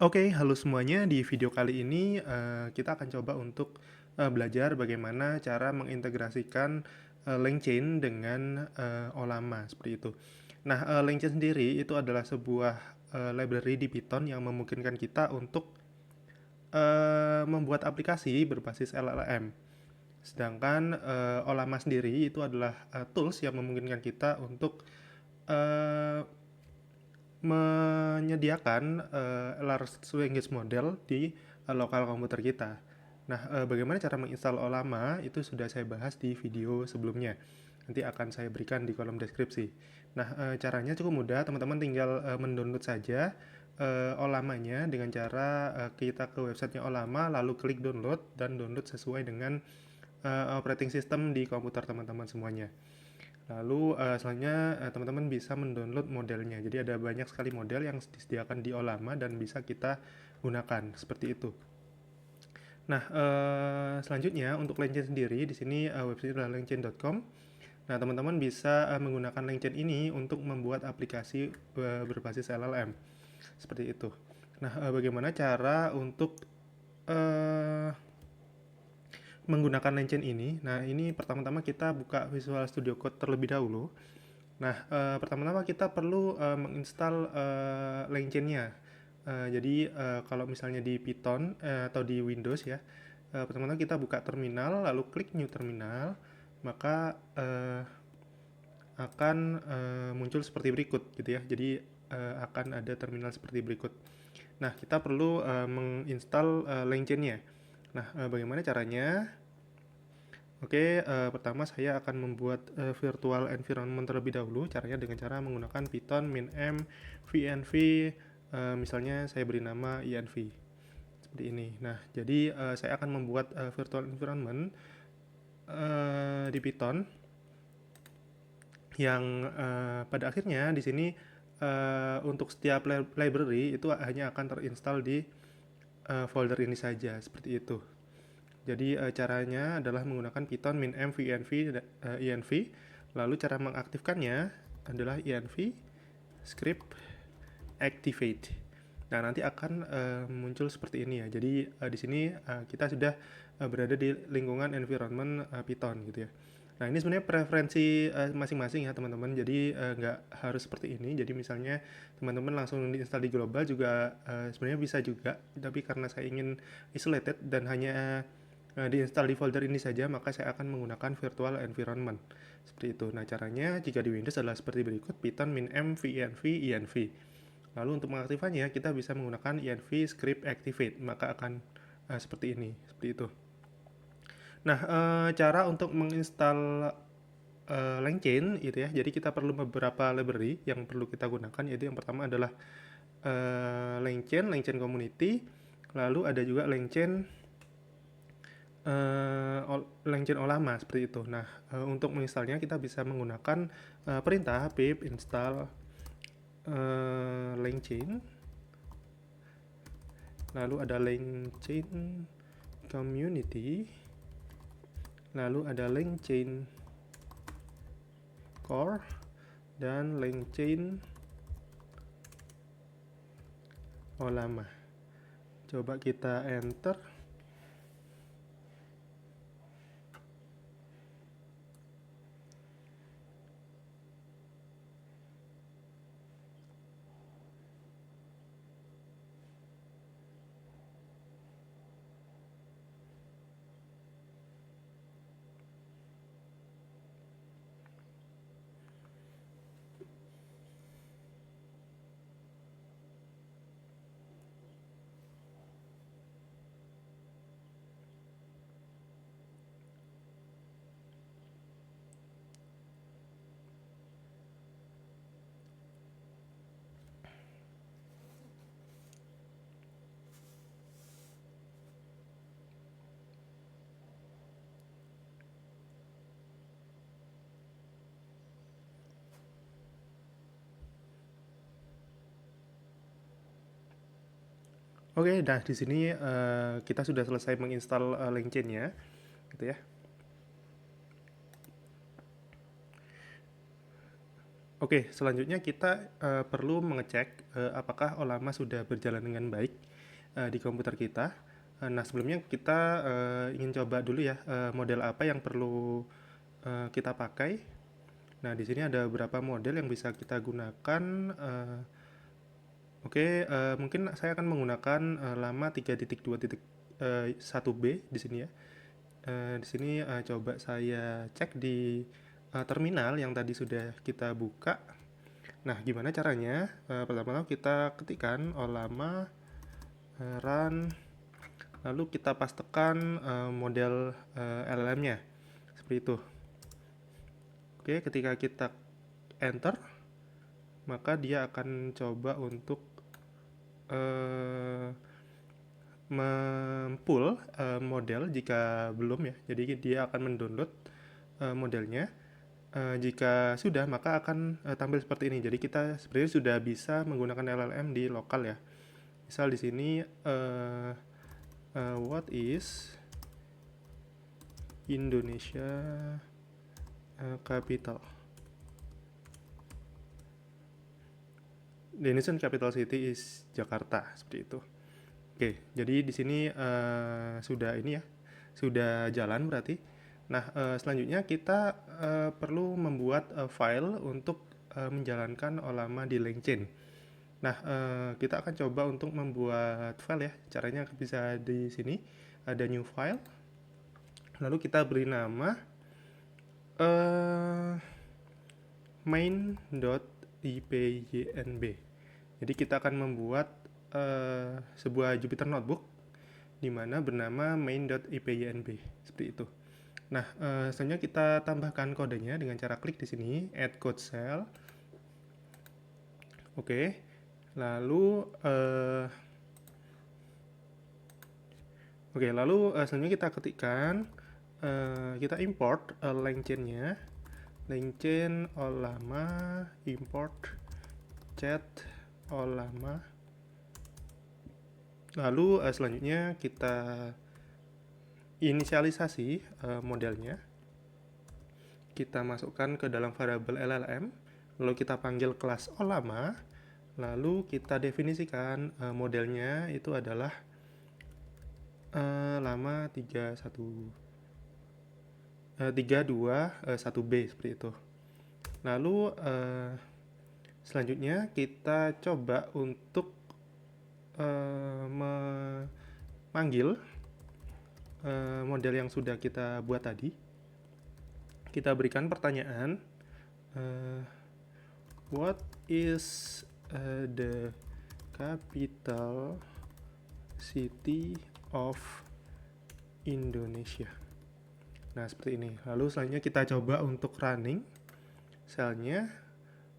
Oke, halo semuanya. Di video kali ini kita akan coba untuk belajar bagaimana cara mengintegrasikan LangChain dengan Ollama seperti itu. Nah, LangChain sendiri itu adalah sebuah library di Python yang memungkinkan kita untuk membuat aplikasi berbasis LLM. Sedangkan Ollama sendiri itu adalah tools yang memungkinkan kita untuk eh, menyediakan large language model di lokal komputer kita. Nah, bagaimana cara menginstal Ollama itu sudah saya bahas di video sebelumnya. Nanti akan saya berikan di kolom deskripsi. Nah, caranya cukup mudah, teman-teman tinggal mendownload saja Ollamanya dengan cara kita ke websitenya Ollama, lalu klik download dan download sesuai dengan operating system di komputer teman-teman semuanya. Lalu selanjutnya teman-teman bisa mendownload modelnya. Jadi ada banyak sekali model yang disediakan di Ollama dan bisa kita gunakan seperti itu. Nah, selanjutnya untuk LangChain sendiri di sini website adalah langchain.com. Nah, teman-teman bisa menggunakan LangChain ini untuk membuat aplikasi berbasis LLM. Seperti itu. Nah, bagaimana cara untuk uh, menggunakan LangChain ini? Nah, ini pertama-tama kita buka Visual Studio Code terlebih dahulu. Nah, pertama-tama kita perlu menginstal LangChain-nya. Jadi kalau misalnya di Python atau di Windows ya, pertama-tama kita buka terminal, lalu klik New Terminal, maka akan muncul seperti berikut gitu ya. Jadi akan ada terminal seperti berikut. Nah, kita perlu menginstal LangChain-nya. Nah, bagaimana caranya? Oke, pertama saya akan membuat virtual environment terlebih dahulu. Caranya dengan cara menggunakan Python min-m venv, misalnya saya beri nama env seperti ini. Nah, jadi saya akan membuat virtual environment di Python yang pada akhirnya di sini untuk setiap library itu hanya akan terinstall di folder ini saja seperti itu. Jadi caranya adalah menggunakan Python min-m venv env. Lalu cara mengaktifkannya adalah env script activate. Nah, nanti akan muncul seperti ini ya. Jadi di sini kita sudah berada di lingkungan environment Python gitu ya. Nah, ini sebenarnya preferensi masing-masing ya teman-teman. Jadi nggak harus seperti ini. Jadi misalnya teman-teman langsung diinstal di global juga sebenarnya bisa juga. Tapi karena saya ingin isolated dan hanya diinstal di folder ini saja, maka saya akan menggunakan virtual environment. Seperti itu. Nah, caranya jika di Windows adalah seperti berikut, Python min-m venv env. Lalu untuk mengaktifkannya, kita bisa menggunakan env script activate, maka akan seperti ini, seperti itu. Nah, cara untuk menginstal LangChain itu ya. Jadi kita perlu beberapa library yang perlu kita gunakan, yaitu yang pertama adalah LangChain Community, lalu ada juga LangChain LangChain Ollama seperti itu. Nah, untuk menginstalnya kita bisa menggunakan perintah pip install LangChain, lalu ada LangChain Community, lalu ada LangChain Core, dan LangChain Ollama. Coba kita enter. Oke, nah di sini kita sudah selesai menginstal LangChain-nya, gitu ya. Oke, selanjutnya kita perlu mengecek apakah Olama sudah berjalan dengan baik di komputer kita. Nah, sebelumnya kita ingin coba dulu ya model apa yang perlu kita pakai. Nah, di sini ada beberapa model yang bisa kita gunakan. Oke, mungkin saya akan menggunakan Lama 3.2.1b di sini ya. Di sini coba saya cek di terminal yang tadi sudah kita buka. Nah, gimana caranya? Pertama-tama kita ketikkan olama run, lalu kita pastekan model LLM-nya seperti itu. Oke, ketika kita enter, maka dia akan coba untuk uh, mempull model jika belum ya. Jadi dia akan mendownload modelnya. Jika sudah, maka akan tampil seperti ini. Jadi kita sebenarnya sudah bisa menggunakan LLM di lokal ya. Misal di sini what is Indonesia capital? The Indonesian capital city is Jakarta, seperti itu. Oke, jadi di sini sudah ini ya, sudah jalan berarti. Nah, selanjutnya kita perlu membuat file untuk menjalankan Olama di LangChain. Nah, kita akan coba untuk membuat file ya. Caranya bisa di sini, ada new file. Lalu kita beri nama main.ipynb. Jadi kita akan membuat sebuah Jupyter Notebook di mana bernama main.ipynb seperti itu. Nah, selanjutnya kita tambahkan kodenya dengan cara klik di sini add code cell. Oke. Lalu selanjutnya kita ketikkan kita import LangChain-nya. LangChain Olama import chat Olama. Lalu selanjutnya kita inisialisasi modelnya. Kita masukkan ke dalam variabel LLM, lalu kita panggil kelas Olama, lalu kita definisikan modelnya itu adalah Lama 321b seperti itu. Lalu selanjutnya kita coba untuk memanggil model yang sudah kita buat tadi. Kita berikan pertanyaan, what is the capital city of Indonesia? Nah, seperti ini. Lalu selanjutnya kita coba untuk running selnya.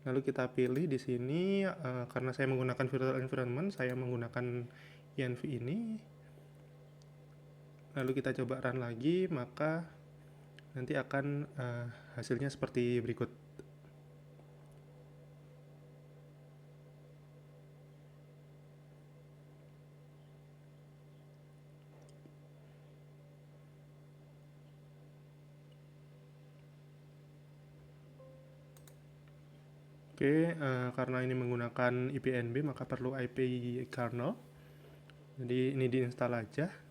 Lalu kita pilih di sini karena saya menggunakan virtual environment, saya menggunakan env ini. Lalu kita coba run lagi, maka nanti akan hasilnya seperti berikut. Oke, karena ini menggunakan IPNB maka perlu IP kernel. Jadi ini diinstal aja.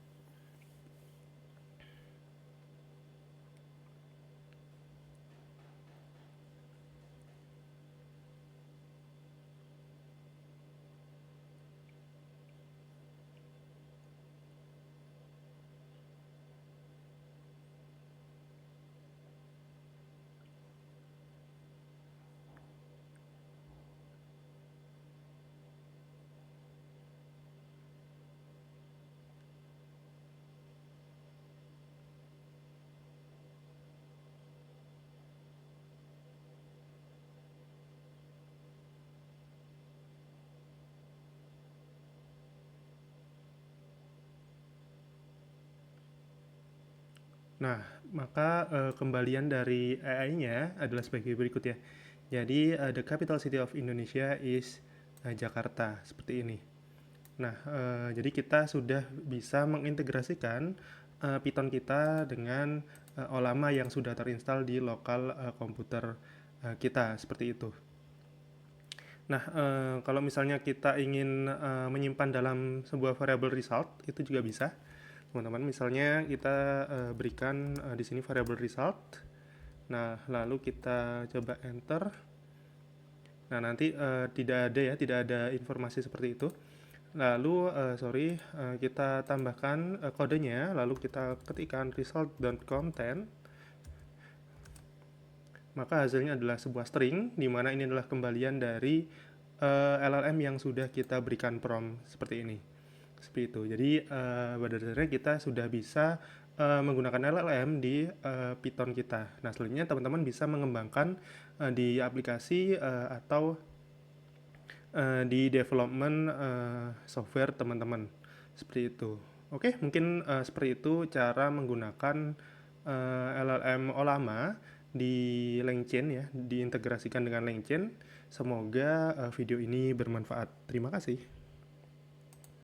Nah, maka kembalian dari AI-nya adalah sebagai berikut ya. Jadi, the capital city of Indonesia is Jakarta, seperti ini. Nah, jadi kita sudah bisa mengintegrasikan Python kita dengan Olama yang sudah terinstall di lokal komputer kita, seperti itu. Nah, kalau misalnya kita ingin menyimpan dalam sebuah variable result, itu juga bisa. Teman-teman, misalnya kita berikan di sini variable result. Nah, lalu kita coba enter. Nah, nanti tidak ada informasi seperti itu. Lalu, kita tambahkan kodenya, lalu kita ketikkan result.content, maka hasilnya adalah sebuah string, di mana ini adalah kembalian dari LLM yang sudah kita berikan prompt seperti ini. Seperti itu. Jadi pada dasarnya kita sudah bisa menggunakan LLM di Python kita. Nah, selanjutnya teman-teman bisa mengembangkan di aplikasi atau di development software teman-teman. Seperti itu. Oke, mungkin seperti itu cara menggunakan LLM Ollama di LangChain ya, diintegrasikan dengan LangChain. Semoga video ini bermanfaat. Terima kasih.